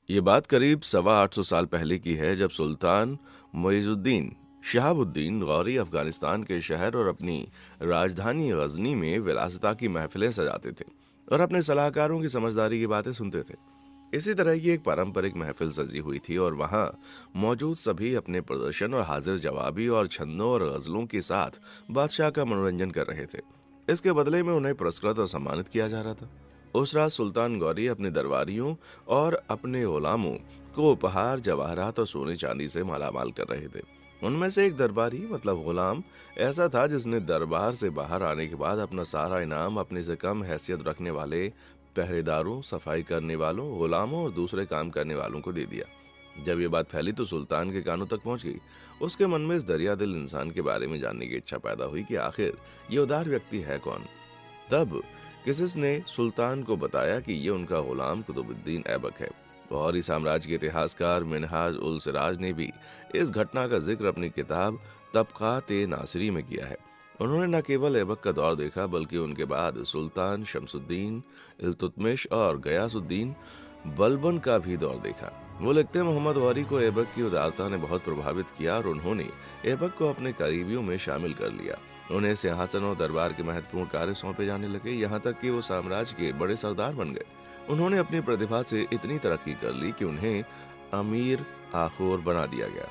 ये बात करीब 850 साल पहले की है, जब सुल्तान मुइजुद्दीन शहाबुद्दीन गौरी अफगानिस्तान के शहर और अपनी राजधानी गजनी में विलासिता की महफिलें सजाते थे और अपने सलाहकारों की समझदारी की बातें सुनते थे। इसी तरह की एक पारंपरिक महफिल सजी हुई थी और वहां मौजूद सभी अपने प्रदर्शन और हाजिर जवाबी और छंदों और गजलों के साथ बादशाह का मनोरंजन कर रहे थे। इसके बदले में उन्हें पुरस्कृत और सम्मानित किया जा रहा था। उस रात सुल्तान गौरी अपने दरबारियों और अपने गुलामों को उपहार, जवाहरात और सोने चांदी से मालामाल कर रहे थे। उनमें से एक दरबारी मतलब गुलाम ऐसा था जिसने दरबार से बाहर आने के बाद अपना सारा इनाम अपने से कम हैसियत रखने वाले पहरेदारों, सफाई करने वालों, गुलामों और दूसरे काम करने वालों को दे दिया। जब ये बात फैली तो सुल्तान के कानों तक पहुंच गई। उसके मन में इस दरिया दिल इंसान के बारे में जानने की इच्छा पैदा हुई कि आखिर ये उदार व्यक्ति है कौन। तब किसी ने सुल्तान को बताया कि ये उनका गुलाम कुतुबुद्दीन ऐबक है। और इस साम्राज्य के इतिहासकार मिनहाज उल सिराज ने भी इस घटना का जिक्र अपनी किताब तबकात-ए-नासिरी में किया है। उन्होंने न केवल ऐबक का दौर देखा बल्कि उनके बाद सुल्तान शमसुद्दीन, इल्तुतमिश और गयासुद्दीन बलबन का भी दौर देखा। वो लिखते हैं, मोहम्मद गौरी को ऐबक की उदारता ने बहुत प्रभावित किया और उन्होंने ऐबक को अपने करीबियों में शामिल कर लिया। उन्हें सिंहासन और दरबार के महत्वपूर्ण कार्य सौंपे जाने लगे, यहाँ तक कि वो साम्राज्य के बड़े सरदार बन गए। उन्होंने अपनी प्रतिभा से इतनी तरक्की कर ली कि उन्हें अमीर आखोर बना दिया गया।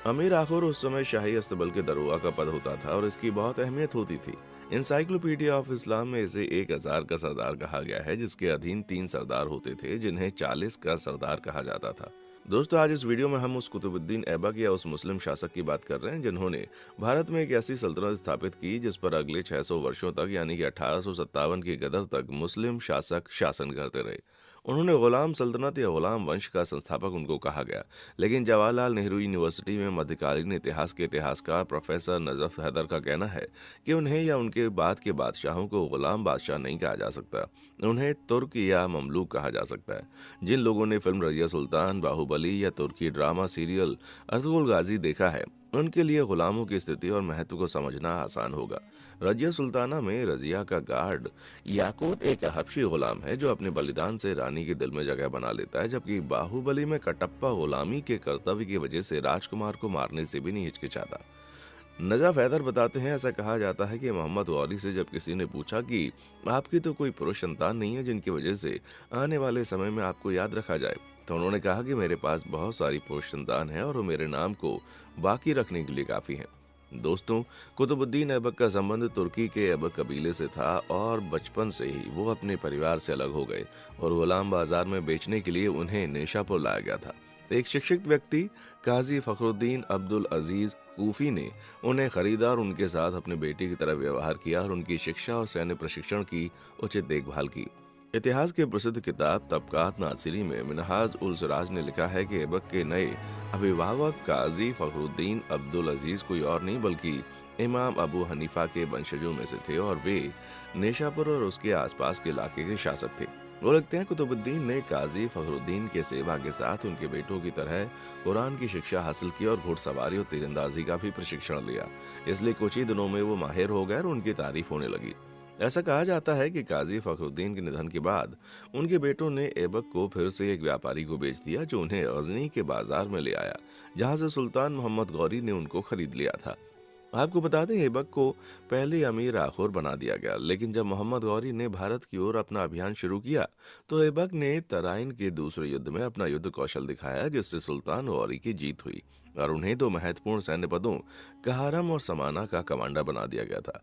अमीर आखोर उस समय शाही अस्तबल के दरोगा का पद होता था और इसकी बहुत अहमियत होती थी। इंसाइक्लोपीडिया ऑफ इस्लाम में इसे 1000 का सरदार कहा गया है, जिसके अधीन 3 सरदार होते थे जिन्हें 40 का सरदार कहा जाता था। दोस्तों, आज इस वीडियो में हम उस कुतुबुद्दीन ऐबक या उस मुस्लिम शासक की बात कर रहे हैं जिन्होंने भारत में एक ऐसी सल्तनत स्थापित की जिस पर अगले 600 वर्षों तक यानी कि 1857 की गदर तक मुस्लिम शासक शासन करते रहे। उन्होंने गुलाम सल्तनत या गुलाम वंश का संस्थापक उनको कहा गया, लेकिन जवाहरलाल नेहरू यूनिवर्सिटी में मध्यकालीन इतिहास के इतिहासकार प्रोफेसर नजफ हैदर का कहना है कि उन्हें या उनके बाद के बादशाहों को गुलाम बादशाह नहीं कहा जा सकता, उन्हें तुर्क या ममलूक कहा जा सकता है। जिन लोगों ने फिल्म रजिया सुल्तान, बाहुबली या तुर्की ड्रामा सीरियल अर्तुगरुल गाजी देखा है, उनके लिए गुलामों की स्थिति और महत्व को समझना आसान होगा। रजिया सुल्ताना में रजिया का गार्ड याकूत एक हबशी गुलाम है जो अपने बलिदान से रानी के दिल में जगह बना लेता है, जबकि बाहुबली में कटप्पा गुलामी के कर्तव्य की वजह से राजकुमार को मारने से भी नहीं हिचकिचाता। नजफ हैदर बताते हैं, ऐसा कहा जाता है कि मोहम्मद गौरी से जब किसी ने पूछा कि आपकी तो कोई पुरुष संतान नहीं है जिनकी वजह से आने वाले समय में आपको याद रखा जाए, तो उन्होंने कहा कि मेरे पास बहुत सारी पुरुष संतान है और वो मेरे नाम को बाकी रखने के लिए काफी हैं। दोस्तों, कुतुबुद्दीन ऐबक का संबंध तुर्की के ऐबक कबीले से था और बचपन से ही वो अपने परिवार से अलग हो गए और गुलाम बाजार में बेचने के लिए उन्हें नेशापुर लाया गया था। एक शिक्षित व्यक्ति काजी फखरुद्दीन अब्दुल अजीज कूफी ने उन्हें खरीदा और उनके साथ अपने बेटे की तरह व्यवहार किया और उनकी शिक्षा और सैन्य प्रशिक्षण की उचित देखभाल की। इतिहास के प्रसिद्ध किताब तबकात-नासिरी में मिनहाज उल सिराज ने लिखा है कि ऐबक के नए अभिभावक काजी फखरुद्दीन अब्दुल अजीज कोई और नहीं बल्कि इमाम अबू हनीफा के वंशजों में से थे और वे नेशापुर और उसके आसपास के इलाके के शासक थे। वो लिखते हैं, कुतुबुद्दीन ने काजी फखरुद्दीन के सेवा के साथ उनके बेटों की तरह कुरान की शिक्षा हासिल की और घुड़सवारी और तीरंदाजी का भी प्रशिक्षण लिया। इसलिए कुछ ही दिनों में वो माहिर हो गए और उनकी तारीफ होने लगी। ऐसा कहा जाता है कि काजी फखरुद्दीन के निधन के बाद उनके बेटों ने ऐबक को फिर से एक व्यापारी को बेच दिया जो उन्हें गजनी के बाजार में ले आया, जहां से सुल्तान मोहम्मद गौरी ने उनको खरीद लिया था। आपको बता दें, ऐबक को पहले अमीर आखोर बना दिया गया, लेकिन जब मोहम्मद गौरी ने भारत की ओर अपना अभियान शुरू किया तो ऐबक ने तराइन के दूसरे युद्ध में अपना युद्ध कौशल दिखाया, जिससे सुल्तान गौरी की जीत हुई और उन्हें 2 महत्वपूर्ण सैन्य पदों कहारम और समाना का कमांडर बना दिया गया था।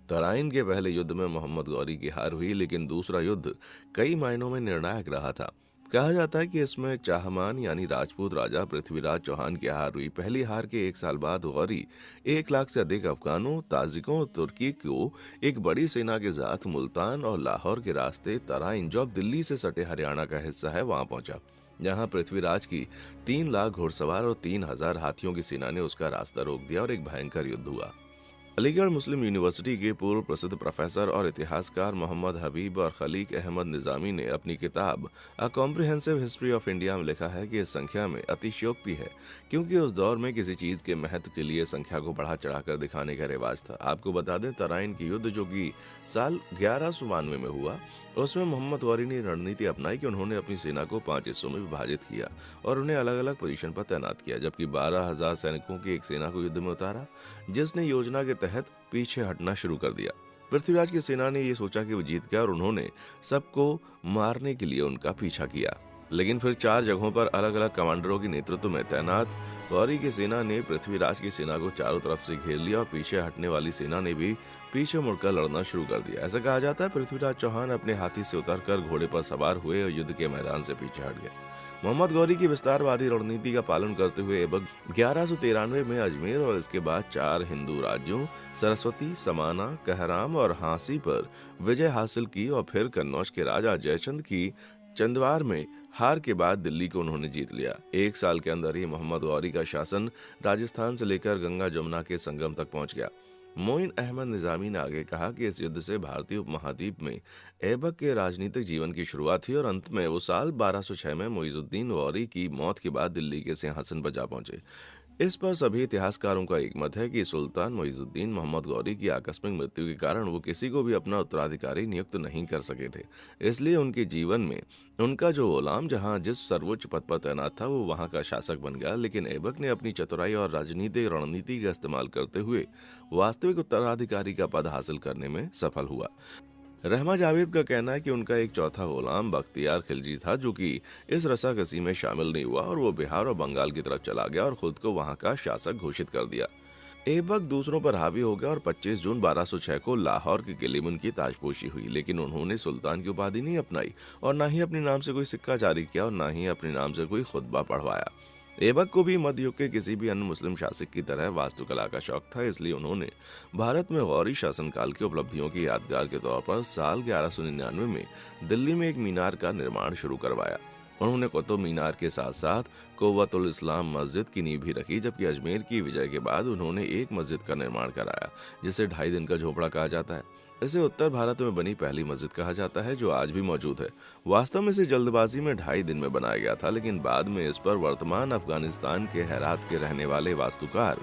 तराइन के पहले युद्ध में मोहम्मद गौरी की हार हुई, लेकिन दूसरा युद्ध कई मायनों में निर्णायक रहा था। कहा जाता है कि इसमें चाहमान यानी राजपूत राजा पृथ्वीराज चौहान की हार हुई। पहली हार के 1 साल बाद गौरी 1 लाख से अधिक अफगानों, ताजिकों और तुर्की को एक बड़ी सेना के साथ मुल्तान और लाहौर के रास्ते तराइन, जो अब दिल्ली से सटे हरियाणा का हिस्सा है, वहां पहुंचा। यहाँ पृथ्वीराज की 3 लाख घुड़सवार और 3000 हाथियों की सेना ने उसका रास्ता रोक दिया और एक भयंकर युद्ध हुआ। अलीगढ़ मुस्लिम यूनिवर्सिटी के पूर्व प्रसिद्ध प्रोफेसर और इतिहासकार मोहम्मद हबीब और खलीक अहमद निज़ामी ने अपनी किताब a comprehensive history of India में लिखा है कि इस संख्या में अतिशयोक्ति है, क्योंकि उस दौर में किसी चीज़ के महत्व के लिए संख्या को बढ़ा चढ़ाकर दिखाने का रिवाज था। आपको बता दें, तराइन की युद्ध जो कि साल 1192 में हुआ, उसमें मोहम्मद गौरी ने रणनीति अपनाई कि उन्होंने अपनी सेना को 5 हिस्सों में विभाजित किया और उन्हें अलग अलग पोजीशन पर तैनात किया, जबकि 12,000 सैनिकों की एक सेना को युद्ध में उतारा, जिसने योजना के तहत पीछे हटना शुरू कर दिया। पृथ्वीराज की सेना ने ये सोचा कि वो जीत गया और उन्होंने सबको मारने के लिए उनका पीछा किया। लेकिन फिर 4 जगहों पर अलग अलग कमांडरों के नेतृत्व में तैनात गौरी की सेना ने पृथ्वीराज की सेना को चारों तरफ से घेर लिया और पीछे हटने वाली सेना ने भी पीछे मुड़कर लड़ना शुरू कर दिया। ऐसा कहा जाता है, पृथ्वीराज चौहान अपने हाथी से उतरकर घोड़े पर सवार हुए और युद्ध के मैदान से पीछे हट गए। मोहम्मद गौरी की विस्तारवादी रणनीति का पालन करते हुए ऐबक 1193 में अजमेर और इसके बाद 4 हिंदू राज्यों सरस्वती, समाना, कहराम और हांसी पर विजय हासिल की और फिर कन्नौज के राजा जयचंद की चंदवार में हार के बाद दिल्ली को उन्होंने जीत लिया। 1 साल के अंदर ही मोहम्मद गौरी का शासन राजस्थान से लेकर गंगा जमुना के संगम तक पहुंच गया। मोइन अहमद निजामी ने आगे कहा कि इस युद्ध से भारतीय उपमहाद्वीप में ऐबक के राजनीतिक जीवन की शुरुआत हुई और अंत में वो साल 1206 में मुइजुद्दीन गौरी की मौत के बाद दिल्ली के सिंहासन पर जा पहुंचे। इस पर सभी इतिहासकारों का एक मत है कि सुल्तान मुइजुद्दीन मोहम्मद गौरी की आकस्मिक मृत्यु के कारण वो किसी को भी अपना उत्तराधिकारी नियुक्त नहीं कर सके थे, इसलिए उनके जीवन में उनका जो गुलाम जहां जिस सर्वोच्च पद पर तैनात था वो वहां का शासक बन गया। लेकिन ऐबक ने अपनी चतुराई और राजनीतिक रणनीति का इस्तेमाल करते हुए वास्तविक उत्तराधिकारी का पद हासिल करने में सफल हुआ। रहमा जावेद का कहना है कि उनका एक चौथा गुलाम बख्तियार खिलजी था, जो कि इस रस्साकसी में शामिल नहीं हुआ और वो बिहार और बंगाल की तरफ चला गया और खुद को वहां का शासक घोषित कर दिया। ऐबक दूसरों पर हावी हो गया और 25 जून 1206 को लाहौर के किले में उनकी ताजपोशी हुई, लेकिन उन्होंने सुल्तान की उपाधि नहीं अपनाई और ना ही अपने नाम से कोई सिक्का जारी किया और ना ही अपने नाम से कोई खुतबा पढ़वाया। ऐबक को भी मध्य युग के किसी भी अन्य मुस्लिम शासक की तरह वास्तुकला का शौक था, इसलिए उन्होंने भारत में गौरी शासनकाल की उपलब्धियों की यादगार के तौर पर साल 1199 में दिल्ली में एक मीनार का निर्माण शुरू करवाया। उन्होंने कुतुब मीनार के साथ साथ कुव्वतुल इस्लाम मस्जिद की नींव भी रखी, जबकि अजमेर की विजय के बाद उन्होंने एक मस्जिद का निर्माण कराया, जिसे 2.5 दिन का झोपड़ा कहा जाता है। इसे उत्तर भारत में बनी पहली मस्जिद कहा जाता है, जो आज भी मौजूद है। वास्तव में इसे जल्दबाजी में 2.5 दिन में बनाया गया था, लेकिन बाद में इस पर वर्तमान अफगानिस्तान के हेरात के रहने वाले वास्तुकार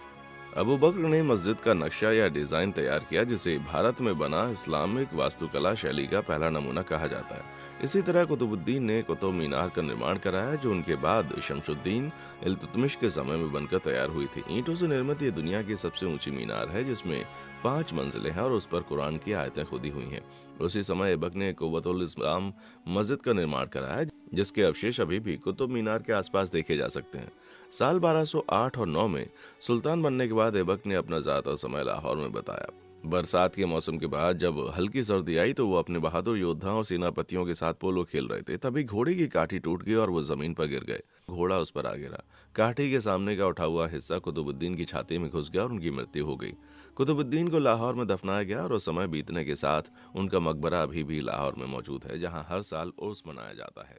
अबू बकर ने मस्जिद का नक्शा या डिजाइन तैयार किया, जिसे भारत में बना इस्लामिक वास्तुकला शैली का पहला नमूना कहा जाता है। इसी तरह कुतुबुद्दीन ने कुतुब मीनार का निर्माण कराया, जो उनके बाद शमशुद्दीन इल्तुतमिश के समय में बनकर तैयार हुई थी। ईंटों से निर्मित ये दुनिया की सबसे ऊंची मीनार है, जिसमें 5 मंजिलें हैं और उस पर कुरान की आयतें खुदी हुई हैं। उसी समय ऐबक ने कुव्वतुल इस्लाम मस्जिद का निर्माण कराया, जिसके अवशेष अभी भी कुतुब मीनार के आसपास देखे जा सकते हैं। साल 1208 और 9 में सुल्तान बनने के बाद ऐबक ने अपना ज्यादा समय लाहौर में बताया। बरसात के मौसम के बाद जब हल्की सर्दी आई तो वो अपने बहादुर योद्धाओं और सेनापतियों के साथ पोलो खेल रहे थे। तभी घोड़े की काठी टूट गई और वो जमीन पर गिर गए। घोड़ा उस पर आ गिरा। काठी के सामने का उठा हुआ हिस्सा कुतुबुद्दीन की छाती में घुस गया और उनकी मृत्यु हो गई। कुतुबुद्दीन को लाहौर में दफनाया गया और उस समय बीतने के साथ उनका मकबरा अभी भी लाहौर में मौजूद है, जहाँ हर साल उर्स मनाया जाता है।